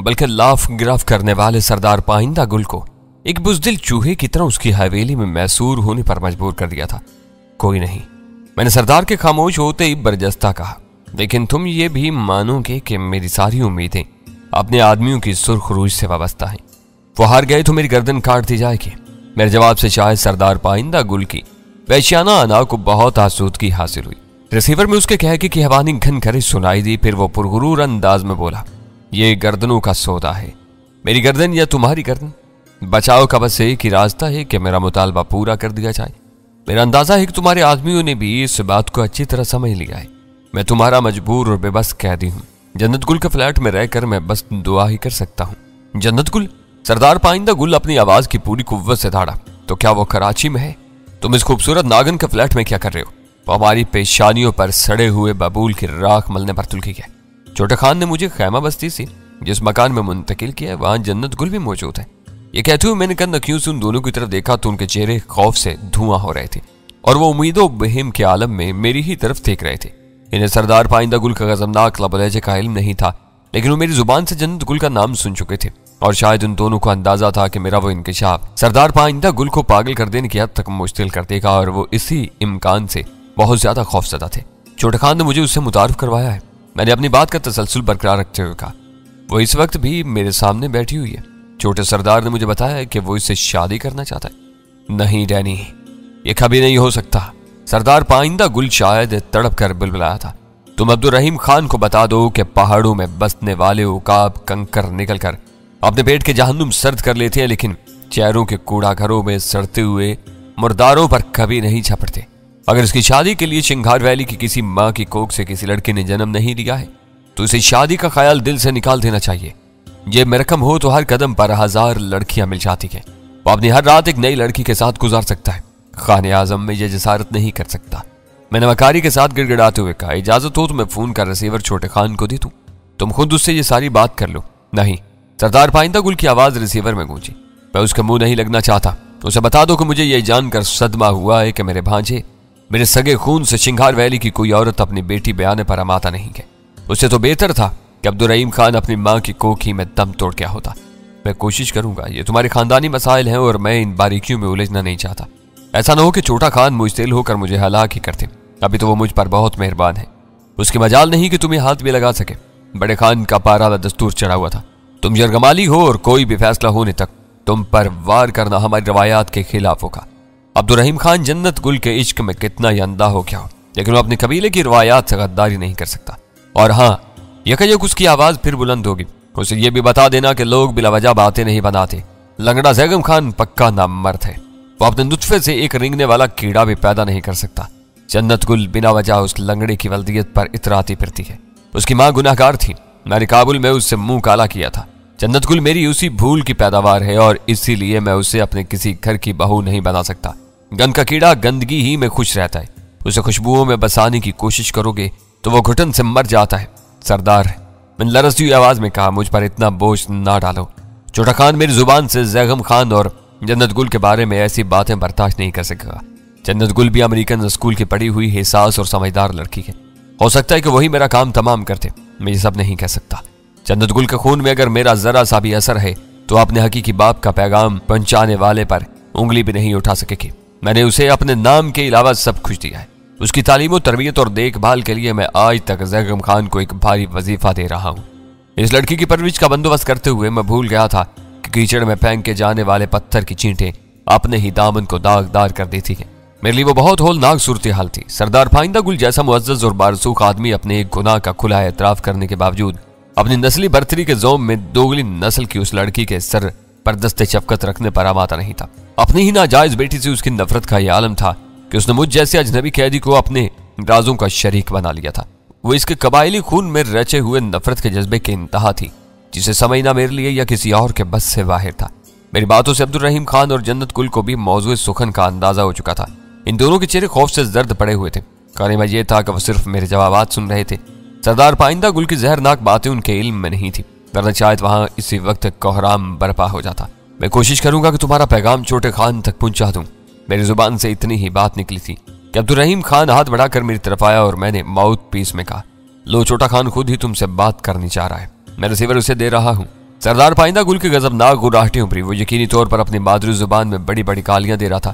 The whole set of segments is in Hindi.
बल्कि लाफ गिराफ करने वाले सरदार पाइंदा गुल को एक बुजदिल चूहे की तरह उसकी हवेली में मैसूर होने पर मजबूर कर दिया था। कोई नहीं, मैंने सरदार के खामोश होते ही बरजस्ता कहा, लेकिन तुम ये भी मानोगे कि मेरी सारी उम्मीदें अपने आदमियों की सुर्ख रूज से वाबस्ता हैं। वो हार गए तो मेरी गर्दन काट दी जाएगी। मेरे जवाब से शायद सरदार पाइंदा गुल की वैश्याना अना को बहुत आसूदगी हासिल हुई। रिसीवर में उसके कह की हवानी घन खरी सुनाई दी। फिर वो पुरगुरूर अंदाज में बोला, ये गर्दनों का सौदा है, मेरी गर्दन या तुम्हारी गर्दन। बचाव का बस एक ही रास्ता है कि मेरा मुतालबा पूरा कर दिया जाए। मेरा अंदाजा है कि तुम्हारे आदमियों ने भी इस बात को अच्छी तरह समझ लिया है। मैं तुम्हारा मजबूर और बेबस कैदी हूँ। जन्नत गुल के फ्लैट में रहकर मैं बस दुआ ही कर सकता हूँ। जन्नत गुल? सरदार पाइंदा गुल अपनी आवाज की पूरी कुव्वत से दौड़ा, तो क्या वो कराची में है? तुम इस खूबसूरत नागन के फ्लैट में क्या कर रहे हो? वो हमारी पेशानियों पर सड़े हुए बबूल की राख मलने पर तुल गया। छोटे खान ने मुझे खैमा बस्ती से जिस मकान में मुंतकिल किया है वहां जन्नत गुल भी मौजूद है। ये कहते हुए मैंने कन नखियों से उन दोनों की तरफ देखा तो उनके चेहरे खौफ से धुआं हो रहे थे और वो उम्मीदों बहिम के आलम में मेरी ही तरफ देख रहे थे। इन्हें सरदार पाइंदा गुल का गजबनाक लबलहजे का इल्म नहीं था, लेकिन वो मेरी जुबान से जन्नत गुल का नाम सुन चुके थे और शायद उन दोनों को अंदाजा था कि मेरा वो इंकिशाफ सरदार पाइंदा गुल को पागल कर देने की हद तक मुश्तिल कर देगा और वो इसी इम्कान से बहुत ज्यादा खौफजदा थे। छोटे खान ने मुझे उससे मुतारिफ करवाया है। मैंने अपनी बात का तसलसल बरकरार रखते हुए कहा, वो इस वक्त भी मेरे सामने बैठी हुई है। छोटे सरदार ने मुझे बताया कि वो इससे शादी करना चाहता है। नहीं डैनी, ये कभी नहीं हो सकता। सरदार पाइंदा गुल शायद तड़प कर बुलबुलाया था। तुम अब्दुर्रहीम खान को बता दो कि पहाड़ों में बसने वाले उकाब कंकर निकलकर अपने पेट के जहन्नुम सर्द कर लेते हैं, लेकिन चेहरों के कूड़ा घरों में सड़ते हुए मुर्दारों पर कभी नहीं झपटते। अगर इसकी शादी के लिए शिंगार वैली की किसी माँ की कोख से किसी लड़के ने जन्म नहीं लिया है तो इसे शादी का ख्याल दिल से निकाल देना चाहिए। ये मेरकम हो तो हर कदम पर 1000 लड़कियां मिल जाती हैं। वो अपनी हर रात एक नई लड़की के साथ गुजार सकता है। खाने आजम में यह जसारत नहीं कर सकता। मैंने वकारी के साथ गिड़गिड़ाते हुए कहा, इजाजत हो तो मैं फोन का रिसीवर छोटे खान को दे दूं, तुम खुद उससे ये सारी बात कर लो। नहीं, सरदार पाइंदा गुल की आवाज रिसीवर में गूंजी। मैं उसका मुंह नहीं लगना चाहता। उसे बता दो कि मुझे यह जानकर सदमा हुआ है कि मेरे भांजे, मेरे सगे खून से शिंगार वैली की कोई औरत अपनी बेटी बयाने पर अमाता नहीं है। उससे तो बेहतर था कि अब्दुर्रहीम खान अपनी माँ की कोखी में दम तोड़ गया होता। मैं कोशिश करूंगा, ये तुम्हारे खानदानी मसाइल हैं और मैं इन बारीकियों में उलझना नहीं चाहता। ऐसा ना हो कि छोटा खान मुश्तिल होकर मुझे हलाक ही करते। अभी तो वो मुझ पर बहुत मेहरबान है। उसकी मजाल नहीं कि तुम्हें हाथ भी लगा सके। बड़े खान का पारा दस्तूर चढ़ा हुआ था, तुम यरगमाली हो और कोई भी फैसला होने तक तुम पर वार करना हमारी रवायात के खिलाफ होगा। अब्दुर्रहीम खान जन्नत गुल के इश्क में कितना ही अंधा हो क्या हो, लेकिन वो अपने कबीले की रवायात से गद्दारी नहीं कर सकता। और हाँ, यकयक उसकी आवाज फिर बुलंद होगी, उसे ये भी बता देना कि लोग बिलावजह बातें नहीं बनाते। लंगड़ा जैगम खान पक्का नामर्द है। वो अपने नुत्फे से एक रिंगने वाला कीड़ा भी पैदा नहीं कर सकता। जन्नत गुल बिना वजह उस लंगड़े की वल्दियत पर इतराती फिरती है। उसकी माँ गुनाहगार थी। मैंने काबुल में उससे मुंह काला किया था। जन्नत गुल मेरी उसी भूल की पैदावार है और इसीलिए मैं उसे अपने किसी घर की बहू नहीं बना सकता। गंद का कीड़ा गंदगी ही में खुश रहता है। उसे खुशबुओं में बसाने की कोशिश करोगे तो वो घुटन से मर जाता है। सरदार, मैंने लरजती हुई आवाज में कहा, मुझ पर इतना बोझ ना डालो। छोटा खान मेरी जुबान से जैगम खान और जन्नत गुल के बारे में ऐसी बातें बर्दाश्त नहीं कर सकेगा। जन्नत गुल भी अमेरिकन स्कूल की पढ़ी हुई हिसास और समझदार लड़की है। हो सकता है कि वही मेरा काम तमाम करते। मैं ये सब नहीं कह सकता। जन्नत गुल के खून में अगर मेरा जरा सा भी असर है तो अपने हकीकी बाप का पैगाम पहुंचाने वाले पर उंगली भी नहीं उठा सकेगी। मैंने उसे अपने नाम के अलावा सब कुछ दिया है। उसकी तालीम तरबियत और देखभाल के लिए मैं आज तक जैगम खान को एक भारी वजीफा दे रहा हूँ। इस लड़की की परवरिश का बंदोबस्त करते हुए मैं भूल गया था कि कीचड़ में फेंक के जाने वाले पत्थर की चींटें अपने ही दामन को दागदार कर देती हैं। मेरे लिए वो बहुत होलनाक सूरत हाल थी। सरदार पाइंदा गुल जैसा मुअज्जज और बारसूख आदमी अपने एक गुनाह का खुला एतराफ करने के बावजूद अपनी नस्ली बर्तरी के जोम में दोगली नस्ल की उस लड़की के सर पर दस्ते चपकत रखने पर आमाता नहीं था। अपनी ही नाजायज बेटी से उसकी नफरत का यह आलम था कि उसने मुझ जैसे अजनबी कैदी को अपने राजों का शरीक बना लिया था। वो इसके कबायली खून में रचे हुए नफरत के जज्बे की इंतहा थी, जिसे समझना मेरे लिए या किसी और के बस से बाहर था। मेरी बातों से अब्दुर्रहीम खान और जन्नत गुल को भी मौजूद सुखन का अंदाजा हो चुका था। इन दोनों के चेहरे खौफ से जर्द पड़े हुए थे। कहने में यह था कि वो सिर्फ मेरे जवाबात सुन रहे थे। सरदार पाइंदा गुल की जहरनाक बातें उनके इल्म में नहीं थी, वरना शायद वहां इसी वक्त कोहराम बर्पा हो जाता। मैं कोशिश करूंगा कि तुम्हारा पैगाम छोटे खान तक पहुंचा दूं। मेरी जुबान से इतनी ही बात निकली थी कि अब्दुर्रहीम खान हाथ बढ़ाकर मेरी तरफ आया और मैंने माउथ पीस में कहा, लो छोटा खान खुद ही तुमसे बात करनी चाह रहा है। मैं रिसीवर उसे दे रहा हूँ। सरदार पाइंदा गुल की गजबनाक गुर्राहटें उभरी। वो यकीनी तौर पर अपनी मादरी जुबान में बड़ी बड़ी गालियां दे रहा था।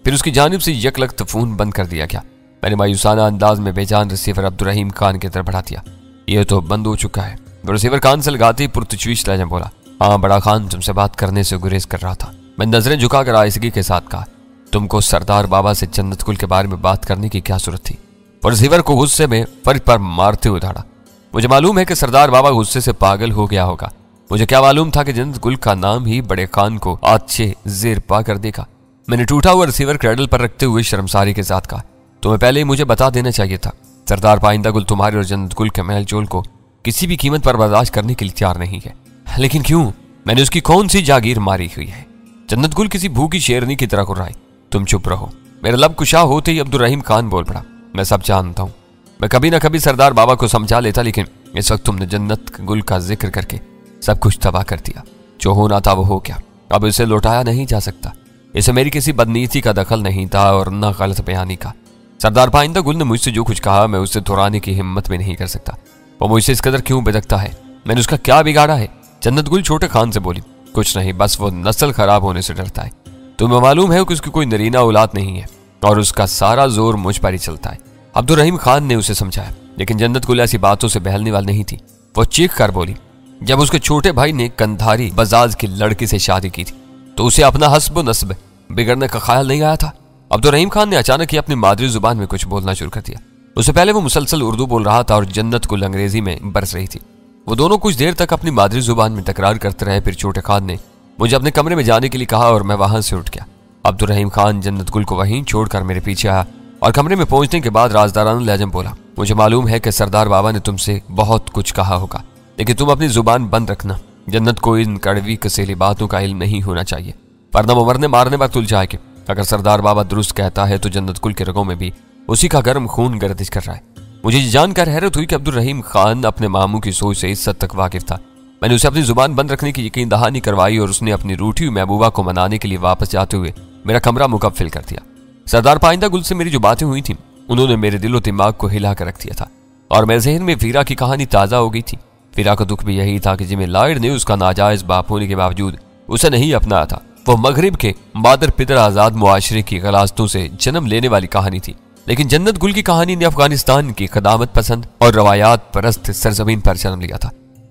फिर उसकी जानिब से यकलख्त फोन बंद कर दिया गया। मैंने मायूसाना अंदाज में बेजान रिसीवर अब्दुर्रहीम खान की तरफ बढ़ा दिया। यह तो बंद हो चुका है। वो रिसीवर कान से लगाते ही पुरतशवीश लहजा बोला, हाँ बड़ा खान, तुमसे बात करने से गुरेज कर रहा था। मैंने नजरें झुकाकर आइसगी के साथ कहा, तुमको सरदार बाबा से जन्नत गुल के बारे में बात करने की क्या जरूरत थी? और रिसीवर को गुस्से में फर्ज पर मारते हुए उठाड़ा। मुझे मालूम है कि सरदार बाबा गुस्से से पागल हो गया होगा। मुझे क्या मालूम था कि जन्नत गुल का नाम ही बड़े खान को अच्छे जेर पा कर देखा। मैंने टूटा हुआ रिसीवर क्रैडल पर रखते हुए शर्मसारी के साथ कहा, तुम्हें पहले ही मुझे बता देना चाहिए था। सरदार पाइंदा गुल तुम्हारे और जन्नत गुल के महल जोल को किसी भी कीमत पर बर्दाश्त करने के लिए तैयार नहीं है। लेकिन क्यों? मैंने उसकी कौन सी जागीर मारी हुई है? जन्नत गुल किसी भूखी शेरनी की तरह कुर्राई। तुम चुप रहो। मेरा लब कुशा होते ही अब्दुर्रहीम खान बोल पड़ा, मैं सब जानता हूँ। मैं कभी ना कभी सरदार बाबा को समझा लेता, लेकिन इस वक्त तुमने जन्नत गुल का जिक्र करके सब कुछ तबाह कर दिया। जो होना था वो हो गया, अब इसे लौटाया नहीं जा सकता। इसे मेरी किसी बदनीति का दखल नहीं था और न गलत बयानी का। सरदार पाइंदा गुल ने मुझसे जो कुछ कहा मैं उसे दोहराने की हिम्मत भी नहीं कर सकता। वो मुझसे इस कदर क्यों बेदखता है? मैंने उसका क्या बिगाड़ा है? जन्नत गुल छोटे खान से बोली, कुछ नहीं, बस वो नस्ल खराब होने से डरता है। तुम्हें मालूम है कि उसकी कोई नरीना औलाद नहीं है और उसका सारा जोर मुझ पर ही चलता है। अब्दुर्रहीम खान ने उसे समझाया, लेकिन जन्नत गुल ऐसी बातों से बहलने वाली नहीं थी। वो चीख कर बोली, जब उसके छोटे भाई ने कंधारी बजाज की लड़की से शादी की थी तो उसे अपना हस्ब नस्ब बिगड़ने का ख्याल नहीं आया था। अब्दुर्रहीम खान ने अचानक ही अपनी मादरी जुबान में कुछ बोलना शुरू कर दिया। उससे पहले वो मुसलसल उर्दू बोल रहा था और जन्नत गुल अंग्रेजी में बरस रही थी। वो दोनों कुछ देर तक अपनी मादरी जुबान में तकरार करते रहे। फिर छोटे खान ने मुझे अपने कमरे में जाने के लिए कहा और मैं वहां से उठ गया। अब्दुर्रहीम खान जन्नत गुल को वहीं छोड़कर मेरे पीछे आया और कमरे में पहुंचने के बाद राजदाराना लहजे में बोला, मुझे मालूम है कि सरदार बाबा ने तुमसे बहुत कुछ कहा होगा, लेकिन तुम अपनी जुबान बंद रखना। जन्नत को इन कड़वी कसेली बातों का इल्म नहीं होना चाहिए, वरना वो मरने मारने पर तुल जाएगी। अगर सरदार बाबा दुरुस्त कहता है तो जन्नत गुल के रगों में भी उसी का गर्म खून गर्दिश कर रहा है। मुझे जानकर हैरत हुई कि अब्दुर्रहीम खान अपने मामू की सोच से इस हद तक वाकिफ था। मैंने उसे अपनी जुबान बंद रखने की यकीन दहानी करवाई और उसने अपनी रूठी हुई महबूबा को मनाने के लिए वापस जाते हुए मेरा कमरा मुकफ्फिल कर दिया। सरदार पाइंदा गुल से मेरी जो बातें हुई थी उन्होंने मेरे दिलो दिमाग को हिला कर रख दिया था और मेरे जहन में वीरा की कहानी ताज़ा हो गई थी। वीरा का दुख भी यही था कि जिमी लॉयड ने उसका नाजायज बाप होने के बावजूद उसे नहीं अपनाया था। वो मगरिब के मादर पितर आजाद मुआशरे की गलास्तों से जन्म लेने वाली कहानी थी, लेकिन जन्नत गुल की कहानी ने अफगानिस्तान की खदामत पसंद और रवायात परस्त सरजमीन पर जन्म लिया था।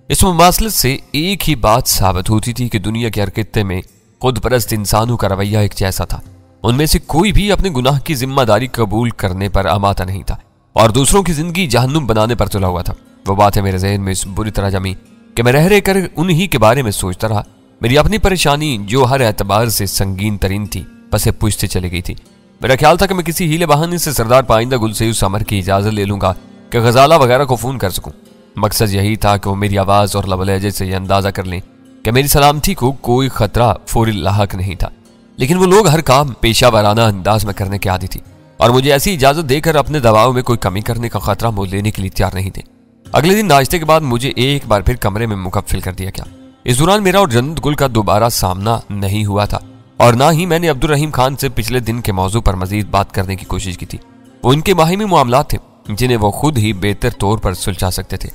इस मुमासलत से एक ही बात साबित होती थी कि दुनिया के हर खित्ते में खुद परस्त इंसानों का रवैया एक जैसा था। उनमें से कोई भी अपने गुनाह की जिम्मेदारी कबूल करने पर आमादा नहीं था और दूसरों की जिंदगी जहन्नुम बनाने पर तुला हुआ था। वो बातें मेरे जहन में इस बुरी तरह जमी कि मैं रह रह कर उन्हीं के बारे में सोचता रहा। मेरी अपनी परेशानी जो हर एतबार से संगीन तरीन थी बसे पूछते चली गई थी। मेरा ख्याल था कि मैं किसी हीले बहाने से सरदार पाइंदा गुल से उस अमर की इजाजत ले लूंगा कि गजाला वगैरह को फोन कर सकूं। मकसद यही था कि वो मेरी आवाज और लबलहजे से यह अंदाजा कर लें कि मेरी सलामती को कोई खतरा फौरी लाहक नहीं था। लेकिन वो लोग हर काम पेशा वाराना अंदाज में करने के आदी थी और मुझे ऐसी इजाजत देकर अपने दबाव में कोई कमी करने का खतरा मोल लेने के लिए तैयार नहीं थे। अगले दिन नाश्ते के बाद मुझे एक बार फिर कमरे में मुकफ्फिल कर दिया गया। इस दौरान मेरा और जन्नत गुल का दोबारा सामना नहीं हुआ था और ना ही मैंने अब्दुर्रहीम खान से पिछले दिन के मौजू पर मजीद बात करने की कोशिश की थी। वो उनके बाहिमी मामलात थे जिन्हें वो खुद ही बेहतर तौर पर सुलझा सकते थे।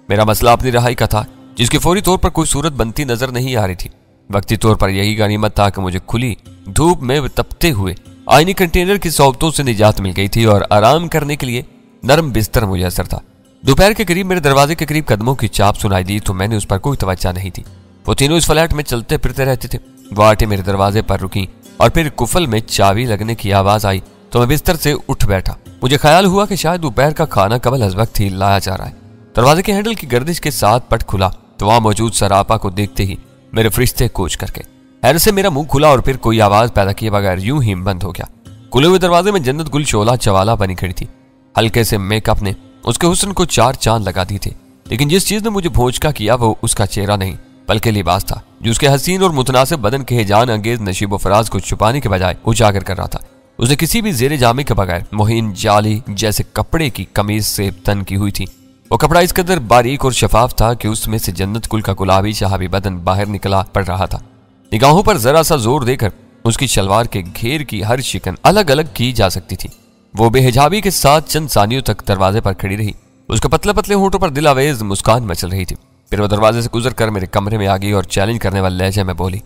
मेरा मसला अपनी रहाई का था जिसके फौरी तौर पर कोई सूरत बनती नजर नहीं आ रही थी। वक्ती तौर पर यही गनीमत था कि मुझे खुली धूप में तपते हुए आईनी कंटेनर की सोबतों से निजात मिल गई थी और आराम करने के लिए नरम बिस्तर मुयसर था। दोपहर के करीब मेरे दरवाजे के करीब कदमों की चाप सुनाई दी तो मैंने उस पर कोई तवज्जो नहीं थी। वो तीनों इस फ्लैट में चलते फिरते रहते थे। वो आटे मेरे दरवाजे पर रुकी और फिर कुफल में चाबी लगने की आवाज आई तो मैं बिस्तर से उठ बैठा। मुझे ख्याल हुआ कि शायद दोपहर का खाना कबल अज वक्त ही लाया जा रहा है। दरवाजे के हैंडल की गर्दिश के साथ पट खुला तो वहां मौजूद सरापा को देखते ही मेरे फरिश्ते कोच करके हैरत से मेरा मुंह खुला और फिर कोई आवाज पैदा किए बगैर यूं ही बंद हो गया। खुले हुए दरवाजे में जन्नत गुल शोला चवाला बनी खड़ी थी। हल्के से मेकअप ने उसके हुस्न को चार चांद लगा दी थे, लेकिन जिस चीज ने मुझे भोंचका किया वो उसका चेहरा नहीं बल्कि लिबास था जो उसके हसीन और मुतनासिब बदन के हिजान अंगेज नशीब फराज को छुपाने के बजाय उजागर कर रहा था। उसने किसी भी जेरे जामे के बगैर मुहीन जाली जैसे कपड़े की कमीज से तन की हुई थी। वो कपड़ा इस कदर बारीक और शफाफ था कि उसमें से जन्नत गुल का गुलाबी शहाबी बदन बाहर निकला पड़ रहा था। निगाहों पर जरा सा जोर देकर उसकी शलवार के घेर की हर शिकन अलग अलग की जा सकती थी। वो बेहिजाबी के साथ चंद सानियों तक दरवाजे पर खड़ी रही। उसके पतले पतले होठों पर दिलावेज मुस्कान मचल रही थी। फिर वो दरवाजे से गुजर कर मेरे कमरे में आ गई और चैलेंज करने वाले लहजे में बोली,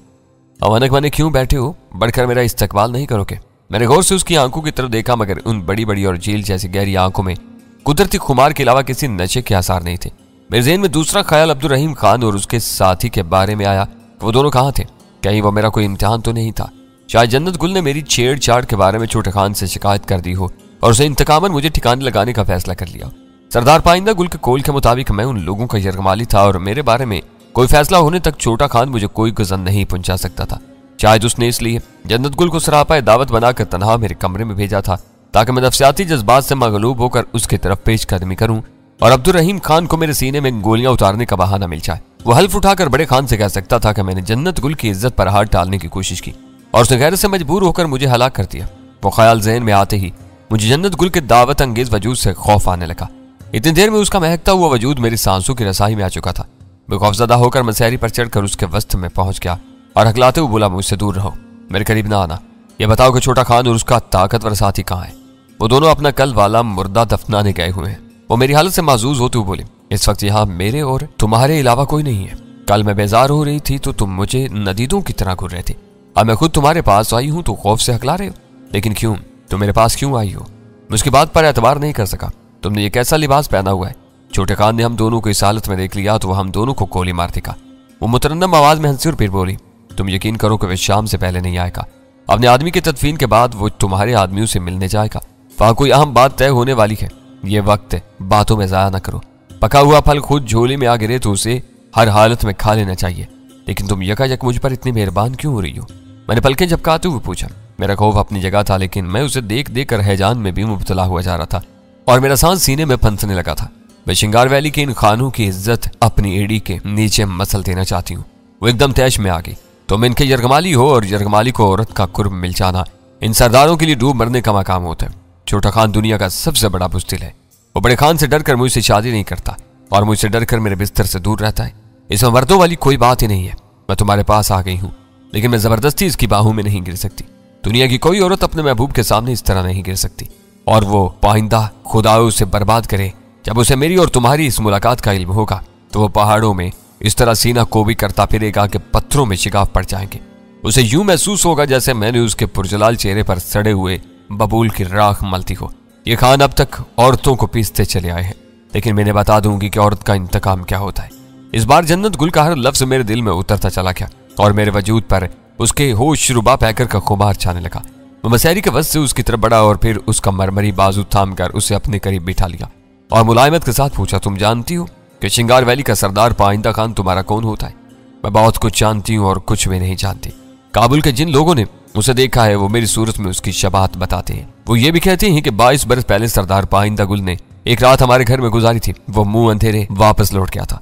अचानक मैंने क्यों बैठे हो, बढ़कर मेरा इस्तकबाल नहीं करोगे? मैंने गौर से उसकी आंखों की तरफ देखा, मगर उन बड़ी बड़ी और झील जैसी गहरी आंखों में कुदरती खुमार के अलावा किसी नशे के आसार नहीं थे। मेरे ज़हन में दूसरा ख्याल अब्दुल रहीम खान और उसके साथी के बारे में आया कि वो दोनों कहाँ थे। कहीं वो मेरा कोई इम्तिहान तो नहीं था? शायद जन्नत गुल ने मेरी छेड़छाड़ के बारे में छोटे खान से शिकायत कर दी हो और उसे इंतकामन मुझे ठिकाने लगाने का फैसला कर लिया। सरदार पाइंदा गुल के कौल के मुताबिक मैं उन लोगों का यरगमाली था और मेरे बारे में कोई फैसला होने तक छोटा खान मुझे कोई गुज़र नहीं पहुंचा सकता था। शायद उसने इसलिए जन्नत गुल को सरापाए दावत बनाकर तनहा मेरे कमरे में भेजा था ताकि मैं नफ्सियाती जज्बात से मगलूब होकर उसकी तरफ पेशकदमी करूं और अब्दुल रहीम खान को मेरे सीने में गोलियां उतारने का बहाना मिल जाए। वो हल्फ उठाकर बड़े खान से कह सकता था कि मैंने जन्नत गुल की इज्जत पर हाथ डालने की कोशिश की और उसने गैर से मजबूर होकर मुझे हलाक कर दिया। वो ख्याल जहन में आते ही मुझे जन्नत गुल के दावत अंगेज वजूद से खौफ आने लगा। इतनी देर में उसका महकता हुआ वजूद मेरी सांसों की रसाई में आ चुका था। मैं खौफजदा होकर मसहरी पर चढ़कर उसके वस्त में पहुंच गया और हकलाते हुए बोला, मुझसे दूर रहो, मेरे करीब ना आना। यह बताओ कि छोटा खान और उसका ताकतवर साथी कहाँ है? वो दोनों अपना कल वाला मुर्दा दफनाने गए हुए हैं। वो मेरी हालत से महजूज होते हुए बोले, इस वक्त यहाँ मेरे और तुम्हारे अलावा कोई नहीं है। कल मैं बेजार हो रही थी तो तुम मुझे नदीदों की तरह घूर रहे थे। अब मैं खुद तुम्हारे पास आई हूँ तो खौफ से हकला रहे हो। लेकिन क्यों? तुम मेरे पास क्यों आई हो? मैं उसकी बात पर एतबार नहीं कर सका। तुमने ये कैसा लिबास पहना हुआ है? छोटे खान ने हम दोनों को इस हालत में देख लिया तो वह हम दोनों को गोली मार देगा। वो मुतरन्नम आवाज में हंसी और फिर बोली, तुम यकीन करो कि वह शाम से पहले नहीं आएगा। अपने आदमी के तदफीन के बाद वो तुम्हारे आदमियों से मिलने जाएगा। वहां कोई अहम बात तय होने वाली है। ये वक्त बातों में जाया न करो। पका हुआ फल खुद झोले में आ गिरे तो उसे हर हालत में खा लेना चाहिए। लेकिन तुम यकायक मुझ पर इतनी मेहरबान क्यों हो रही हो? मैंने पलकें झपकाते हुए पूछा। मेरा खौफ अपनी जगह था, लेकिन मैं उसे देख देख कर हैजान में भी मुब्तला हुआ जा रहा था और मेरा सांस सीने में फंसने लगा था। मैं शिंगार वैली के इन खानों की इज्जत अपनी एड़ी के नीचे मसल देना चाहती हूँ। वो एकदम तैश में आ गई। तुम इनके यरगमाली हो और यरगमाली को औरत का कुर्ब मिल जाना इन सरदारों के लिए डूब मरने का मकाम होता है। छोटा खान दुनिया का सबसे बड़ा बुज़दिल है। वो बड़े खान से डरकर मुझसे शादी नहीं करता और मुझसे डरकर मेरे बिस्तर से दूर रहता है। इसमें मर्दों वाली कोई बात ही नहीं है। मैं तुम्हारे पास आ गई हूँ, लेकिन मैं जबरदस्ती इसकी बाहों में नहीं गिर सकती। दुनिया की कोई औरत अपने महबूब के सामने इस तरह नहीं गिर सकती। और वो पाइंदा खुदा उसे बर्बाद करे। जब उसे मेरी और तुम्हारी इस मुलाकात का इल्म होगा तो वो पहाड़ों में इस तरह सीना कोबी करता फिरेगा कि पत्थरों में शिगाफ पड़ जाएंगे। उसे यूं महसूस होगा जैसे मैंने उसके पुरजलाल चेहरे पर सड़े हुए बबूल की राख मलती हो। ये खान अब तक औरतों को पीसते चले आए हैं, लेकिन मैंने बता दूंगी कि औरत का इंतकाम क्या होता है। इस बार जन्नत गुल का हर लफ्ज मेरे दिल में उतरता चला गया और मेरे वजूद पर उसके होश रुबा पैकर का खुमार छाने लगा। मैं मसहरी के वस्त से उसकी तरफ बढ़ा और फिर उसका मरमरी बाजू थाम कर उसे अपने करीब बिठा लिया और मुलायमत के साथ पूछा, तुम जानती हो कि शिंगार वैली का सरदार पाइंदा खान तुम्हारा कौन होता है? मैं बहुत कुछ जानती हूँ और कुछ भी नहीं जानती। काबुल के जिन लोगों ने उसे देखा है वो मेरी सूरत में उसकी शबाहत बताते हैं। वो ये भी कहते हैं कि 22 बरस पहले सरदार पाइंदा गुल ने एक रात हमारे घर में गुजारी थी। वो मुंह अंधेरे वापस लौट गया था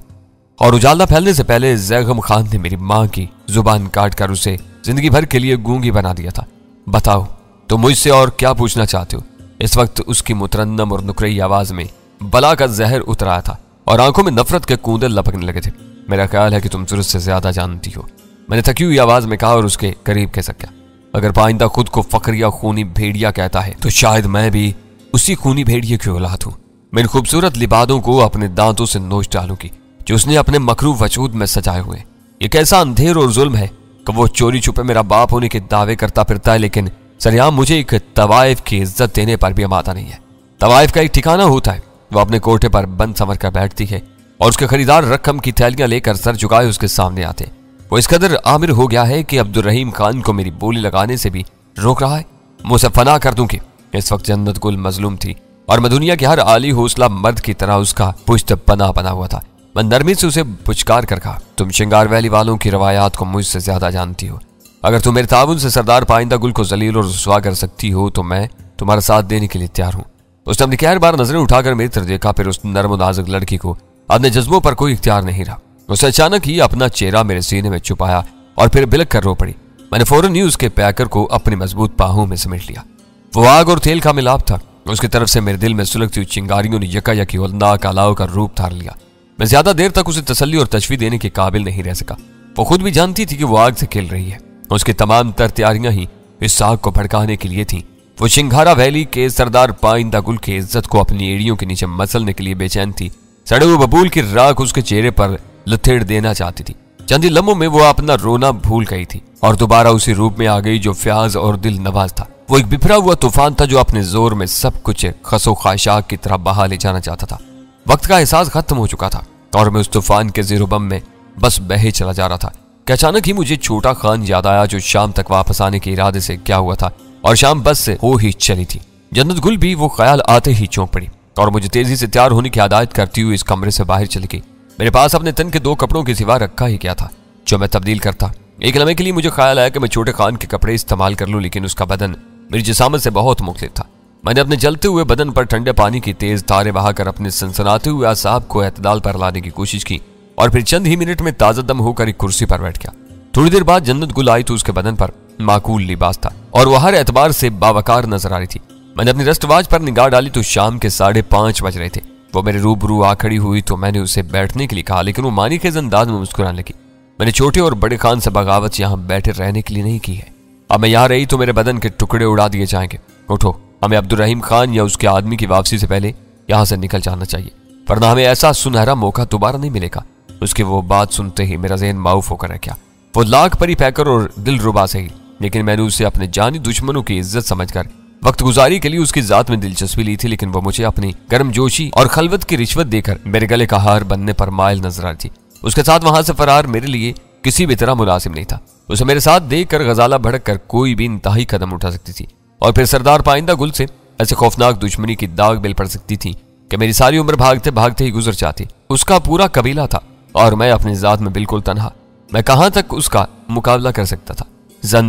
और उजाला फैलने से पहले जैगम खान ने मेरी माँ की जुबान काट कर उसे जिंदगी भर के लिए गूंगी बना दिया था। बताओ तुम मुझसे और क्या पूछना चाहते हो? इस वक्त उसकी मुतरन्नम और नुकरई आवाज में बला का जहर उतर आया था और आंखों में नफरत के कूंदे लपकने लगे थे। मेरा ख्याल है कि तुम जरूरत से ज्यादा जानती हो, मैंने थकी हुई आवाज में कहा और उसके करीब कह सका। अगर पाइंदा खुद को फकरिया खूनी भेड़िया कहता है तो शायद मैं भी उसी खूनी भेड़िए की औलाद हूँ। मैं इन खूबसूरत लिबादों को अपने दांतों से नोच डालूंगी जो उसने अपने मकरू वजूद में सजाए हुए। ये कैसा अंधेर और जुल्म है कि वो चोरी छुपे मेरा बाप होने के दावे करता फिरता है, लेकिन सरेआम मुझे एक तवाइफ की इज्जत देने पर भी अमाता नहीं है। तवाइफ का एक ठिकाना होता है। वो अपने कोठे पर बंद संवर कर बैठती है और उसके खरीदार रकम की थैलियां लेकर सर झुकाए उसके सामने आते। वो इस कदर आमिर हो गया है कि अब्दुल रहीम खान को मेरी बोली लगाने से भी रोक रहा है। मुझसे फना कर दूं कि इस वक्त जन्नत गुल मजलूम थी और मैं दुनिया के हर आली हौसला मर्द की तरह उसका पुश्त पना बना हुआ था। मैं नरमी से उसे पुचकार कर कहा, तुम शिंगार वैली वालों की रवायात को मुझसे ज्यादा जानती हो। अगर तुम मेरे ताउन से सरदार पाइंदा गुल को जलील और रुसवा कर सकती हो तो मैं तुम्हारा साथ देने के लिए तैयार हूँ। उसने अपनी खैर बार नजरें उठाकर मेरी तरफ देखा, फिर उस नर्म नाजुक लड़की को अपने जज्बों पर कोई इख्तियार नहीं रहा। उसे अचानक ही अपना चेहरा मेरे सीने में छुपाया और फिर बिलक कर रो पड़ी। मैंने फौरन ही उसके पैकर को अपनी मजबूत बाहों में समेट लिया। वो आग और तेल का मिलाप था। उसकी तरफ से मेरे दिल में सुलगती हुई चिंगारियों ने यकायकी होलनाक अलाव का रूप धार लिया। मैं ज्यादा देर तक उसे तसल्ली और तशवी देने के काबिल नहीं रह सका। वो खुद भी जानती थी कि वो आग से खेल रही है। उसकी तमाम तर तैयारियां ही इस आग को भड़काने के लिए थी। वो शिंगारा वैली के सरदार पाइंदा गुल की इज्जत को अपनी एड़ियों के नीचे मसलने के लिए बेचैन थी। सड़े हुए बबूल की राख उसके चेहरे पर लुथेड़ देना चाहती थी। चंद ही लम्हों में वो अपना रोना भूल गई थी और दोबारा उसी रूप में आ गई जो फ्याज और दिल नवाज था। वो एक बिखरा हुआ तूफान था जो अपने जोर में सब कुछ खसो खाशाक की तरह बहा ले जाना चाहता था। वक्त का एहसास खत्म हो चुका था और मैं उस तूफान के ज़ेरो बम में बस बहे चला जा रहा था कि अचानक ही मुझे छोटा खान याद आया जो शाम तक वापस आने के इरादे से क्या हुआ था और शाम बस से हो ही चली थी। जन्नत गुल भी वो ख्याल आते ही चौंक पड़ी और मुझे तेजी से तैयार होने की हिदायत करती हुई इस कमरे से बाहर चली गई। मेरे पास अपने तन के 2 कपड़ों के सिवा रखा ही क्या था जो मैं तब्दील करता। एक लम्हे के लिए मुझे ख्याल आया कि मैं छोटे खान के कपड़े इस्तेमाल कर लूं, लेकिन उसका बदन मेरी जिसामत से बहुत मुख्तलिफ था। मैंने अपने जलते हुए बदन पर ठंडे पानी की तेज धारें बहाकर अपने सनसनाते हुए आसाब को एतदाल पर लाने की कोशिश की और फिर चंद ही मिनट में ताजा दम होकर एक कुर्सी पर बैठ गया। थोड़ी देर बाद जन्नत गुल आई तो उसके बदन पर माकूल लिबास था और वह हर एतबार से बावकार नजर आ रही थी। मैंने अपनी रस्टवाज पर निगाह डाली तो शाम के 5:30 बज रहे थे। वो मेरे रूबरू आ खड़ी हुई तो मैंने उसे बैठने के लिए कहा, लेकिन वो मानी के अंदाज में मुस्कुराने लगी। मैंने छोटे और बड़े खान से बगावत यहाँ बैठे रहने के लिए नहीं की है। अब मैं यहाँ रही तो मेरे बदन के टुकड़े उड़ा दिए जाएंगे। उठो, हमें अब्दुर्रहीम खान या उसके आदमी की वापसी से पहले यहाँ से निकल जाना चाहिए, वरना हमें ऐसा सुनहरा मौका दोबारा नहीं मिलेगा। उसकी वो बात सुनते ही मेरा ज़हन माऊफ होकर रह गया। वो लाख परी पैकर और दिल रुबा सही, लेकिन मैंने उसे अपने जानी दुश्मनों की इज्जत समझकर वक्त गुजारी के लिए उसकी जात में दिलचस्पी ली थी, लेकिन वो मुझे अपनी गर्मजोशी और खलवत की रिश्वत देकर मेरे गले का हार बनने पर मायल नजर आ रही थी। उसके साथ वहां से फरार मेरे लिए किसी भी तरह मुनासिब नहीं था। उसे मेरे साथ देखकर गजाला भड़क कर कोई भी इंतहाई कदम उठा सकती थी और फिर सरदार पाइंदा गुल से ऐसे खौफनाक दुश्मनी की दाग मिल पड़ सकती थी कि मेरी सारी उम्र भागते भागते ही गुजर जाती। उसका पूरा कबीला था और मैं अपनी जात में बिल्कुल तनहा। मैं कहां तक उसका मुकाबला कर सकता था।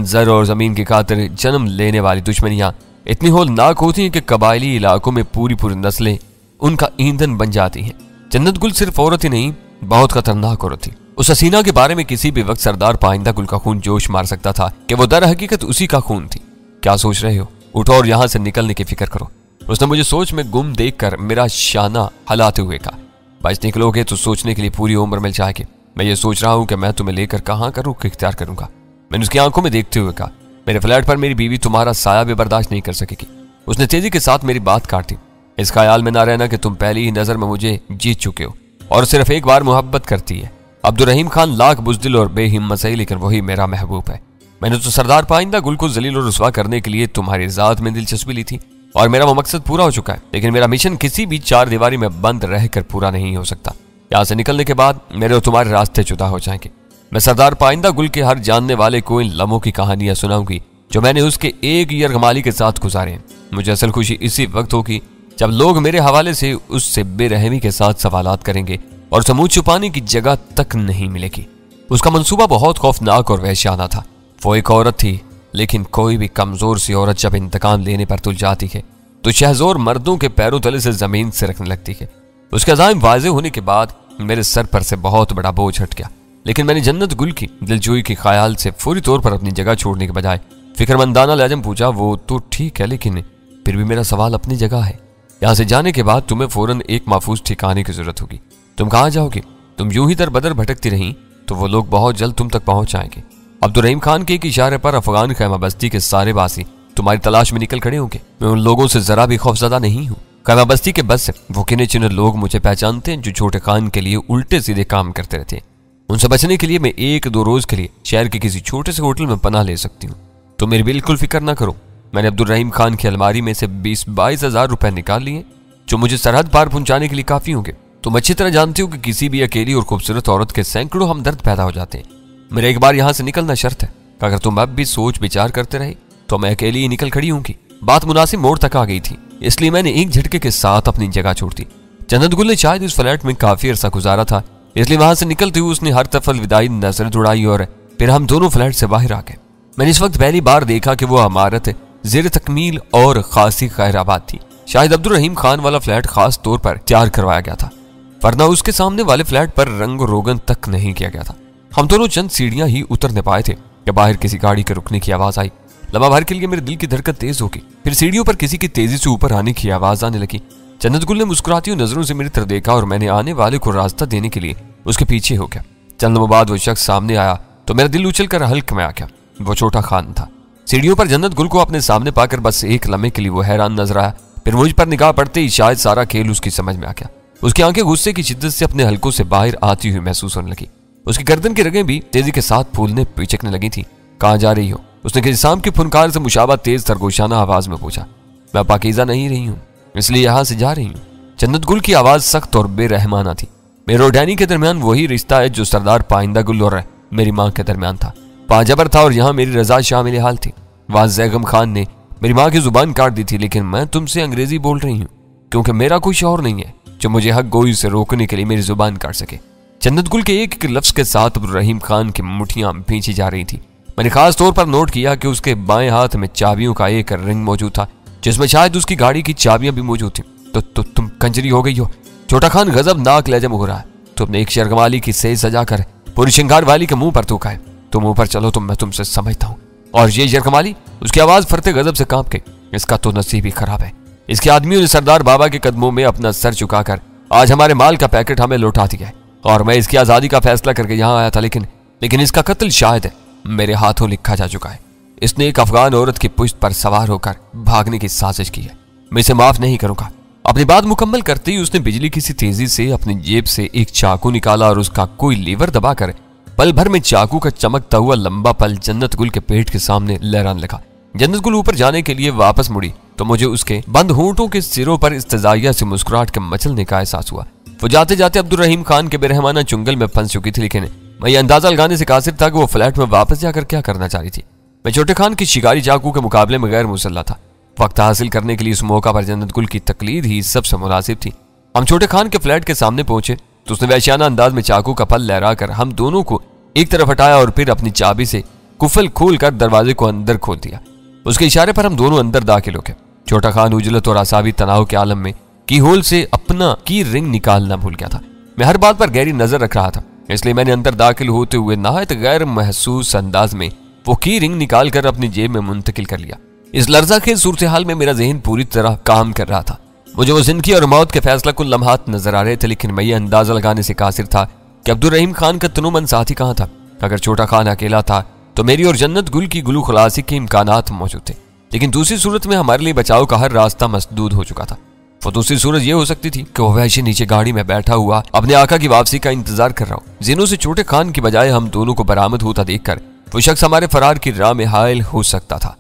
जर और जमीन की खातिर जन्म लेने वाली दुश्मनियां इतनी होलनाक होती हैं कि कबायली इलाकों में पूरी पूरी नस्लें उनका ईंधन बन जाती हैं। जन्नत गुल सिर्फ औरत ही नहीं, बहुत खतरनाक औरत थी। उस हसीना के बारे में किसी भी वक्त सरदार पाइंदा गुल का खून जोश मार सकता था कि वो दर हकीकत उसी का खून थी। क्या सोच रहे हो? उठो और यहां से निकलने की फिक्र करो। उसने मुझे सोच में गुम देखकर मेरा शाना हलाते हुए कहा, बच निकलोगे तो सोचने के लिए पूरी उम्र मिल जाएगी। मैं ये सोच रहा हूं कि मैं तुम्हें लेकर कहां का रुख इख्तियार करूंगा। मैंने उसकी आंखों में देखते हुए कहा, मेरे फ्लैट पर मेरी बीवी तुम्हारा साया भी बर्दाश्त नहीं कर सकेगी। उसने तेजी के साथ मेरी बात काटी। इस ख्याल में ना रहना कि तुम पहली ही नजर में मुझे जीत चुके हो और सिर्फ एक बार मोहब्बत करती है। अब्दुर्रहीम खान लाख बुज़दिल और बेहिम्मत सही, लेकिन वही मेरा महबूब है। मैंने तो सरदार पाइंदा गुल को जलील और रुसवा करने के लिए तुम्हारी जात में दिलचस्पी ली थी और मेरा वो मकसद पूरा हो चुका है, लेकिन मेरा मिशन किसी भी 4 दीवारी में बंद रहकर पूरा नहीं हो सकता। यहाँ से निकलने के बाद मेरे और तुम्हारे रास्ते जुदा हो जाएंगे। मैं सरदार पाइंदा गुल के हर जानने वाले को इन लम्हों की कहानियां सुनाऊंगी जो मैंने उसके एक यरगमाली के साथ गुजारे हैं। मुझे असल खुशी इसी वक्त होगी जब लोग मेरे हवाले से उससे बेरहमी के साथ सवालात करेंगे और उसे मुंह छुपाने की जगह तक नहीं मिलेगी। उसका मंसूबा बहुत खौफनाक और वहशियाना था। वो एक औरत थी, लेकिन कोई भी कमजोर सी औरत जब इंतकाम लेने पर तुल जाती है तो शहजोर मर्दों के पैरों तले से जमीन से रखने लगती है। उसके अज़ाइम वाज़े होने के बाद मेरे सर पर से बहुत बड़ा बोझ हट गया, लेकिन मैंने जन्नत गुल की दिलजोई के ख्याल से फौरी तौर पर अपनी जगह छोड़ने के बजाय फिक्रमंदाना लहज़े में पूछा, वो तो ठीक है, लेकिन फिर भी मेरा सवाल अपनी जगह है। यहाँ से जाने के बाद तुम्हें फौरन एक महफूज ठिकाने की जरूरत होगी। तुम कहाँ जाओगे? तुम यूं ही दर बदर भटकती रही तो वो लोग बहुत जल्द तुम तक पहुंच जाएंगे। अब्दुर्रहीम खान के एक इशारे पर अफगान खैमा बस्ती के सारे बासी तुम्हारी तलाश में निकल खड़े होंगे। मैं उन लोगों से जरा भी खौफजदा नहीं हूँ। खैमा बस्ती के बस से वो किने चिने लोग मुझे पहचानते हैं जो छोटे खान के लिए उल्टे सीधे काम करते रहते हैं। उनसे बचने के लिए मैं 1-2 रोज के लिए शहर के किसी छोटे से होटल में पनाह ले सकती हूँ। तो मेरी बिल्कुल फिक्र ना करो। मैंने अब्दुर्रहीम खान की अलमारी में से 20-22 हजार रुपए निकाल लिए जो मुझे सरहद पार पहुंचाने के लिए काफी होंगे। तुम अच्छी तरह जानती हो कि किसी भी अकेली और खूबसूरत औरत के सैकड़ों हमदर्द पैदा हो जाते हैं। मेरा एक बार यहाँ से निकलना शर्त है। अगर तुम अब भी सोच विचार करते रहे तो मैं अकेली ही निकल खड़ी होंगी। बात मुनासिब मोड़ तक आ गई थी, इसलिए मैंने एक झटके के साथ अपनी जगह छोड़ दी। जन्नत गुल ने शायद उस फ्लैट में काफी अरसा गुजारा था, इसलिए वहां से निकलते हुए उसने हर तरफ विदाई नजर दौड़ाई और फिर हम दोनों फ्लैट से बाहर आ गए। मैंने इस वक्त पहली बार देखा कि वो इमारत ज़ेर तकमील और खासी खैराबाद थी। शायद अब्दुर्रहीम खान वाला फ्लैट खास तौर पर तैयार करवाया गया था, वरना उसके सामने वाले फ्लैट पर रंग रोगन तक नहीं किया गया था। हम दोनों चंद सीढ़ियां ही उतर न पाए थे कि बाहर किसी गाड़ी के रुकने की आवाज आई। लम्हा भर के लिए मेरे दिल की धड़कन तेज हो गई। फिर सीढ़ियों पर किसी की तेजी से ऊपर आने की आवाज आने लगी। जन्नत गुल ने मुस्कुराती हुई नजरों से मेरी तरफ देखा और मैंने आने वाले को रास्ता देने के लिए उसके पीछे हो गया। चंद लम्हों बाद वो शख्स सामने आया तो मेरा दिल उछल कर हल्क में आ गया। वो छोटा खान था। सीढ़ियों पर जन्नत गुल को अपने सामने पाकर बस एक लम्हे के लिए वो हैरान नजर आया। फिर मुझ पर निगाह पड़ते ही शायद सारा खेल उसकी समझ में आ गया। उसकी आंखें गुस्से की शिद्दत से अपने हलकों से बाहर आती हुई महसूस होने लगी। उसकी गर्दन की रगें भी तेजी के साथ फूलने पिचकने लगी थी। कहाँ जा रही हो? उसने किसाम की फुनकार से मुशाबा तेज सरगोशाना आवाज में पूछा। मैं पाकीज़ा नहीं रही हूँ, इसलिए यहाँ से जा रही हूँ। जन्नत गुल की आवाज सख्त और बेरहमाना थी। मेरे और डैनी के दरमियान वही रिश्ता है जो सरदार पाइंदा गुल और मेरी माँ के दरमियान था। पाजबर था और यहाँ मेरी रजा शामिल हाल थी। वहां जैगम खान ने मेरी माँ की जुबान काट दी थी, लेकिन मैं तुमसे अंग्रेजी बोल रही हूँ क्योंकि मेरा कोई शौहर नहीं है जो मुझे हक गोई से रोकने के लिए मेरी जुबान काट सके। जन्नत गुल के एक एक लफ्ज के साथ रहीम खान की मुठ्ठियां भींची जा रही थी। मैंने खास तौर पर नोट किया कि उसके बाएं हाथ में चाबियों का एक रिंग मौजूद था, जिसमें शायद उसकी गाड़ी की चाबियां भी मौजूद थी। तो तुम कंजरी हो गई हो? छोटा खान गजबनाक लहजे में हो रहा है। तुमने एक शर्गमाली की सेज सजाकर पूरी श्रृंगार वाली के मुंह पर थूका है। तुम ऊपर चलो तो मैं तुमसे समझता हूँ। और ये शर्गमाली? उसकी आवाज फरते गजब से कांप गई। इसका तो नसीब ही खराब है। इसके आदमियों ने सरदार बाबा के कदमों में अपना सर झुकाकर आज हमारे माल का पैकेट हमें लौटा दिया है और मैं इसकी आजादी का फैसला करके यहाँ आया था, लेकिन इसका कत्ल शायद मेरे हाथों लिखा जा चुका है। इसने एक अफगान औरत की पुश्त पर सवार होकर भागने की साजिश की है। मैं इसे माफ नहीं करूंगा। अपनी बात मुकम्मल करते ही उसने बिजली की सी तेजी से अपनी जेब से एक चाकू निकाला और उसका कोई लीवर दबाकर पल भर में चाकू का चमकता हुआ लंबा पल जन्नत गुल के पेट के सामने लहराने लगा। जन्नत गुल ऊपर जाने के लिए वापस मुड़ी तो मुझे उसके बंद होंठों के सिरों पर इस्तजाइया से मुस्कुराहट के मचलने का एहसास हुआ। वो जाते जाते अब्दुल रहीम खान के बेरहमाना चुंगल में फंस चुकी थी, लेकिन मैं ये अंदाजा लगाने से कासिर था कि वो फ्लैट में वापस जाकर क्या करना चाह रही थी। मैं छोटे खान की शिकारी चाकू के मुकाबले में गैर मुसल्ला था। वक्त हासिल करने के लिए इस मौका पर जन्नत गुल की तकलीद ही सबसे मुनासिब थी। हम छोटे खान के फ्लैट के सामने पहुंचे तो उसने वैश्याना अंदाज में चाकू का पल लहराकर हम दोनों को एक तरफ हटाया और फिर अपनी चाबी से कुफल खोलकर दरवाजे को अंदर खोल दिया। उसके इशारे पर हम दोनों अंदर दाखिल हो गए। छोटा खान उजलत और असाबी तनाव के आलम में की होल से अपना की रिंग निकालना भूल गया था। मैं हर बात पर गहरी नजर रख रहा था, इसलिए मैंने अंदर दाखिल होते हुए नहायत गैर महसूस अंदाज में वो की रिंग निकाल कर अपनी जेब में मुंतकिल कर लिया। इस लर्जा के सूरत हाल में मेरा जहन पूरी तरह काम कर रहा था। मुझे वो जिंदगी और मौत के फैसला कुल लम्हात नजर आ रहे थे, लेकिन मैं ये अंदाजा लगाने से कासिर था कि अब्दुल रहीम खान का तनुमन साथी कहाँ था। अगर छोटा खान अकेला था तो मेरी और जन्नत गुल की गुलू खलासी के इम्कानात मौजूद थे, लेकिन दूसरी सूरत में हमारे लिए बचाव का हर रास्ता मसदूद हो चुका था। वो दूसरी सूरत यह हो सकती थी कि वो वैश्य नीचे गाड़ी में बैठा हुआ अपने आका की वापसी का इंतजार कर रहा हो। जिनों से छोटे खान की बजाय हम दोनों को बरामद होता देखकर वो शख्स हमारे फरार की राह में हायल हो सकता था।